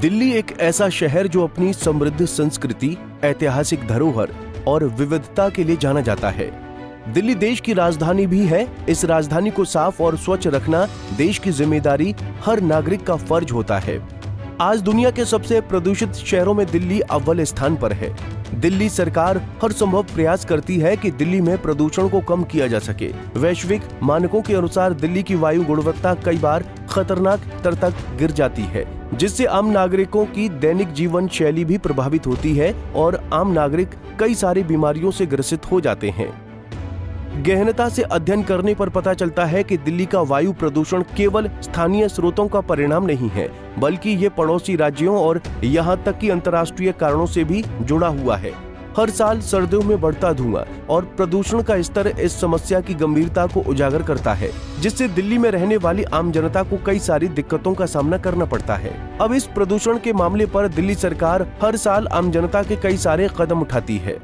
दिल्ली एक ऐसा शहर जो अपनी समृद्ध संस्कृति, ऐतिहासिक धरोहर और विविधता के लिए जाना जाता है। दिल्ली देश की राजधानी भी है। इस राजधानी को साफ और स्वच्छ रखना देश की जिम्मेदारी हर नागरिक का फर्ज होता है। आज दुनिया के सबसे प्रदूषित शहरों में दिल्ली अव्वल स्थान पर है। दिल्ली सरकार हर संभव प्रयास करती है कि दिल्ली में प्रदूषण को कम किया जा सके। वैश्विक मानकों के अनुसार दिल्ली की वायु गुणवत्ता कई बार खतरनाक स्तर तक गिर जाती है, जिससे आम नागरिकों की दैनिक जीवन शैली भी प्रभावित होती है और आम नागरिक कई सारी बीमारियों से ग्रसित हो जाते हैं। गहनता से अध्ययन करने पर पता चलता है कि दिल्ली का वायु प्रदूषण केवल स्थानीय स्रोतों का परिणाम नहीं है, बल्कि ये पड़ोसी राज्यों और यहाँ तक कि अंतर्राष्ट्रीय कारणों से भी जुड़ा हुआ है। हर साल सर्दियों में बढ़ता धुआं और प्रदूषण का स्तर इस समस्या की गंभीरता को उजागर करता है, जिससे दिल्ली में रहने वाली आम जनता को कई सारी दिक्कतों का सामना करना पड़ता है। अब इस प्रदूषण के मामले पर दिल्ली सरकार हर साल आम जनता के कई सारे कदम उठाती है,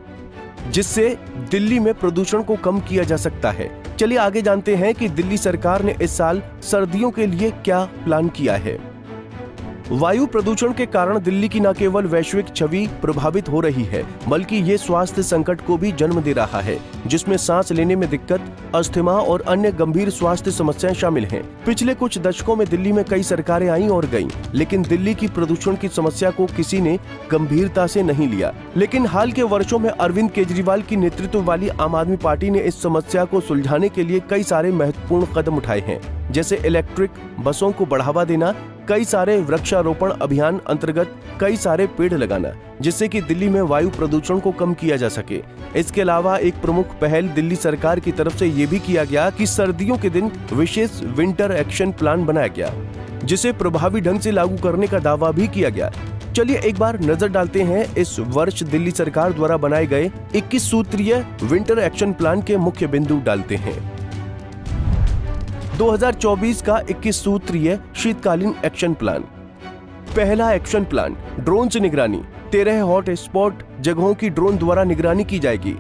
जिससे दिल्ली में प्रदूषण को कम किया जा सकता है। चलिए आगे जानते हैं कि दिल्ली सरकार ने इस साल सर्दियों के लिए क्या प्लान किया है। वायु प्रदूषण के कारण दिल्ली की न केवल वैश्विक छवि प्रभावित हो रही है, बल्कि ये स्वास्थ्य संकट को भी जन्म दे रहा है, जिसमें सांस लेने में दिक्कत, अस्थमा और अन्य गंभीर स्वास्थ्य समस्याएं शामिल हैं। पिछले कुछ दशकों में दिल्ली में कई सरकारें आईं और गईं, लेकिन दिल्ली की प्रदूषण की समस्या को किसी ने गंभीरता से नहीं लिया। लेकिन हाल के वर्षों में अरविंद केजरीवाल की नेतृत्व वाली आम आदमी पार्टी ने इस समस्या को सुलझाने के लिए कई सारे महत्वपूर्ण कदम उठाए हैं, जैसे इलेक्ट्रिक बसों को बढ़ावा देना, कई सारे वृक्षारोपण अभियान अंतर्गत कई सारे पेड़ लगाना, जिससे कि दिल्ली में वायु प्रदूषण को कम किया जा सके। इसके अलावा एक प्रमुख पहल दिल्ली सरकार की तरफ से ये भी किया गया कि सर्दियों के दिन विशेष विंटर एक्शन प्लान बनाया गया, जिसे प्रभावी ढंग से लागू करने का दावा भी किया गया। चलिए एक बार नजर डालते हैं इस वर्ष दिल्ली सरकार द्वारा बनाए गए 21 सूत्रीय विंटर एक्शन प्लान के मुख्य बिंदु डालते हैं। 2024 का 21 सूत्रीय शीतकालीन एक्शन प्लान। पहला एक्शन प्लान, ड्रोन से निगरानी। 13 हॉट स्पॉट जगहों की ड्रोन द्वारा निगरानी की जाएगी।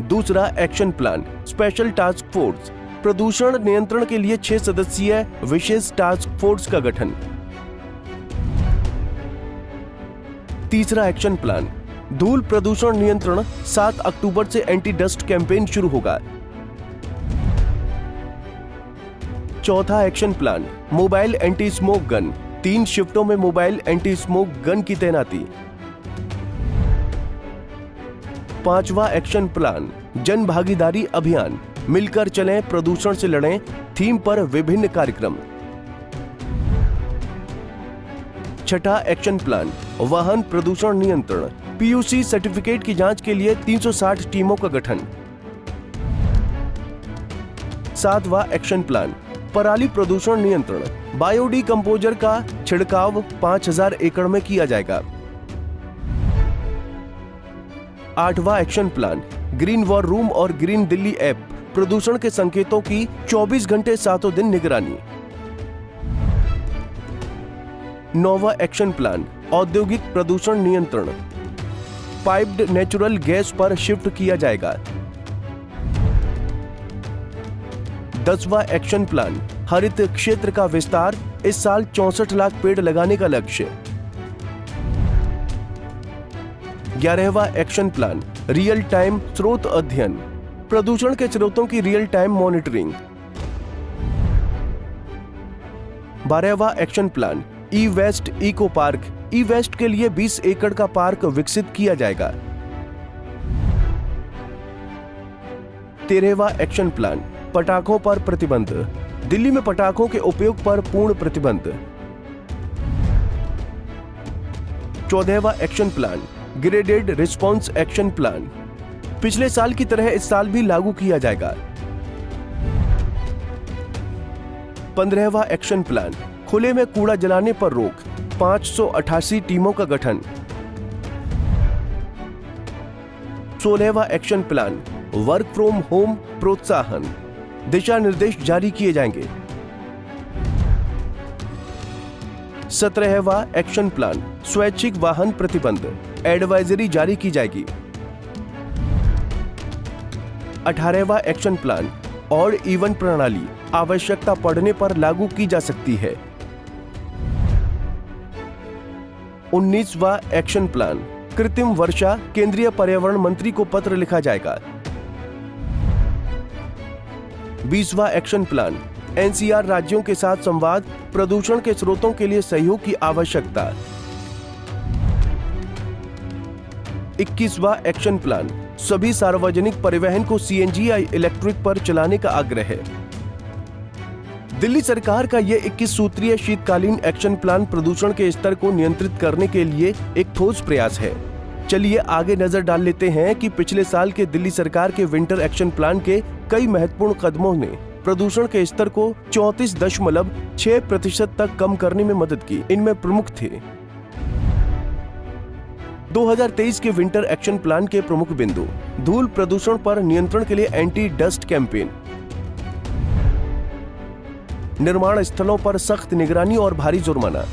दूसरा action plan, special task force. प्रदूषण नियंत्रण के लिए 6 सदस्यीय विशेष टास्क फोर्स का गठन। तीसरा एक्शन प्लान, धूल प्रदूषण नियंत्रण। 7 अक्टूबर से एंटी डस्ट कैंपेन शुरू होगा। चौथा action plan, mobile anti smoke gun. 3 शिफ्टों में मोबाइल एंटी स्मोक गन की तैनाती। पांचवा एक्शन प्लान, जन भागीदारी अभियान। मिलकर चलें, प्रदूषण से लड़ें थीम पर विभिन्न कार्यक्रम। छठा एक्शन प्लान, वाहन प्रदूषण नियंत्रण। पीयूसी सर्टिफिकेट की जांच के लिए 360 टीमों का गठन। सातवां एक्शन प्लान, पराली प्रदूषण नियंत्रण। बायोडिकम्पोजर का छिड़काव 5000 एकड़ में किया जाएगा। आठवां action plan, green war room और ग्रीन दिल्ली ऐप। प्रदूषण के संकेतों की 24 घंटे 7 दिन निगरानी। नौवां एक्शन प्लान, औद्योगिक प्रदूषण नियंत्रण। पाइप्ड नेचुरल गैस पर शिफ्ट किया जाएगा। 10वां एक्शन प्लान, हरित क्षेत्र का विस्तार। इस साल 64 लाख पेड़ लगाने का लक्ष्य। 11वां एक्शन प्लान, रियल टाइम स्रोत अध्ययन। प्रदूषण के स्रोतों की रियल टाइम मॉनिटरिंग। 12वां action plan, e waste eco park. E waste के लिए 20 एकड़ का पार्क विकसित किया जाएगा। 13वां एक्शन प्लान, पटाखों पर प्रतिबंध। दिल्ली में पटाखों के उपयोग पर पूर्ण प्रतिबंध। 14वां action plan, graded response action plan. पिछले साल की तरह इस साल भी लागू किया जाएगा। 15वां एक्शन प्लान, खुले में कूड़ा जलाने पर रोक। 588 टीमों का गठन। 16वां action plan, work from home प्रोत्साहन। दिशा निर्देश जारी किए जाएंगे। 17वां एक्शन प्लान, स्वैच्छिक वाहन प्रतिबंध। एडवाइजरी जारी की जाएगी। 18वां एक्शन प्लान, और इवन प्रणाली आवश्यकता पड़ने पर लागू की जा सकती है। 19वां एक्शन प्लान कृत्रिम वर्षा, केंद्रीय पर्यावरण मंत्री को पत्र लिखा जाएगा। 20वां एक्शन प्लान एनसीआर राज्यों के साथ संवाद, प्रदूषण के स्रोतों के लिए सहयोग की आवश्यकता। 21वां एक्शन प्लान सभी सार्वजनिक परिवहन को सीएनजी या इलेक्ट्रिक पर चलाने का आग्रह है। दिल्ली सरकार का यह 21 सूत्रीय शीतकालीन एक्शन प्लान प्रदूषण के स्तर को नियंत्रित करने के लिए एक ठोस प्रयास है। चलिए आगे नजर डाल लेते हैं कि पिछले साल के दिल्ली सरकार के विंटर एक्शन प्लान के कई महत्वपूर्ण कदमों ने प्रदूषण के स्तर को 34.6% तक कम करने में मदद की। इनमें प्रमुख थे 2023 के विंटर एक्शन प्लान के प्रमुख बिंदु: धूल प्रदूषण पर नियंत्रण के लिए एंटी डस्ट कैंपेन, निर्माण स्थलों पर सख्त निगरानी और भारी जुर्माना,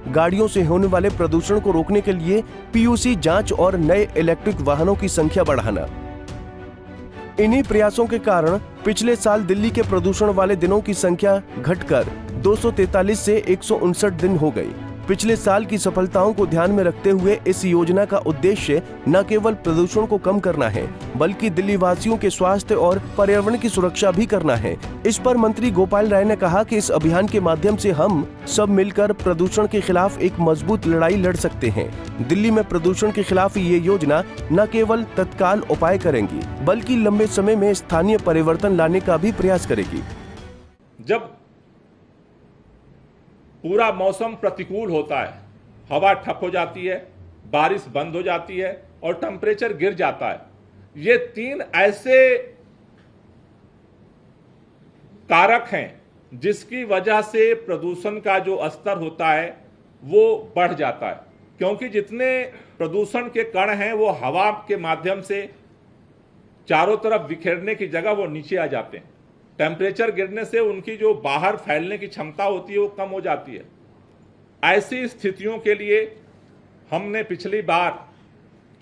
गाड़ियों से होने वाले प्रदूषण को रोकने के लिए पीयूसी जांच और नए इलेक्ट्रिक वाहनों की संख्या बढ़ाना। इन्हीं प्रयासों के कारण पिछले साल दिल्ली के प्रदूषण वाले दिनों की संख्या घटकर 243 से 159 दिन हो गई। पिछले साल की सफलताओं को ध्यान में रखते हुए इस योजना का उद्देश्य न केवल प्रदूषण को कम करना है, बल्कि दिल्ली वासियों के स्वास्थ्य और पर्यावरण की सुरक्षा भी करना है। इस पर मंत्री गोपाल राय ने कहा कि इस अभियान के माध्यम से हम सब मिलकर प्रदूषण के खिलाफ एक मजबूत लड़ाई लड़ सकते हैं। दिल्ली में प्रदूषण के खिलाफ ये योजना न केवल तत्काल उपाय करेंगी, बल्कि लंबे समय में स्थानीय परिवर्तन लाने का भी प्रयास करेगी। जब पूरा मौसम प्रतिकूल होता है, हवा ठप हो जाती है, बारिश बंद हो जाती है और टेम्परेचर गिर जाता है, ये तीन ऐसे कारक हैं जिसकी वजह से प्रदूषण का जो स्तर होता है वो बढ़ जाता है। क्योंकि जितने प्रदूषण के कण हैं वो हवा के माध्यम से चारों तरफ बिखेरने की जगह वो नीचे आ जाते हैं। टेम्परेचर गिरने से उनकी जो बाहर फैलने की क्षमता होती है वो कम हो जाती है। ऐसी स्थितियों के लिए हमने पिछली बार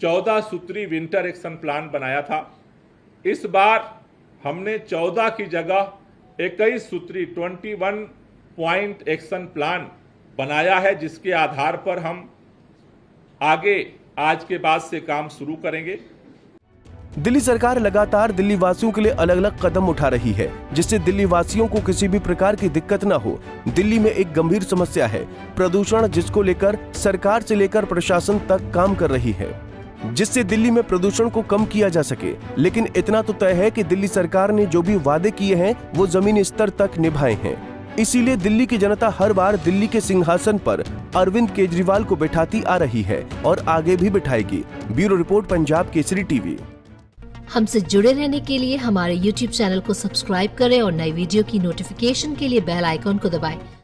14 सूत्री विंटर एक्शन प्लान बनाया था। इस बार हमने 14 की जगह 21 सूत्री 21 पॉइंट एक्शन प्लान बनाया है, जिसके आधार पर हम आगे आज के बाद से काम शुरू करेंगे। दिल्ली सरकार लगातार दिल्ली वासियों के लिए अलग अलग कदम उठा रही है, जिससे दिल्ली वासियों को किसी भी प्रकार की दिक्कत न हो। दिल्ली में एक गंभीर समस्या है प्रदूषण, जिसको लेकर सरकार से लेकर प्रशासन तक काम कर रही है, जिससे दिल्ली में प्रदूषण को कम किया जा सके। लेकिन इतना तो तय है कि दिल्ली सरकार ने जो भी वादे किए हैं वो जमीनी स्तर तक निभाए हैं। इसीलिए दिल्ली की जनता हर बार दिल्ली के सिंहासन पर अरविंद केजरीवाल को बैठाती आ रही है और आगे भी बिठाएगी। Bureau report, Punjab Kesari TV. हमसे जुड़े रहने के लिए हमारे YouTube चैनल को सब्सक्राइब करें और नई वीडियो की नोटिफिकेशन के लिए बेल आइकॉन को दबाएं।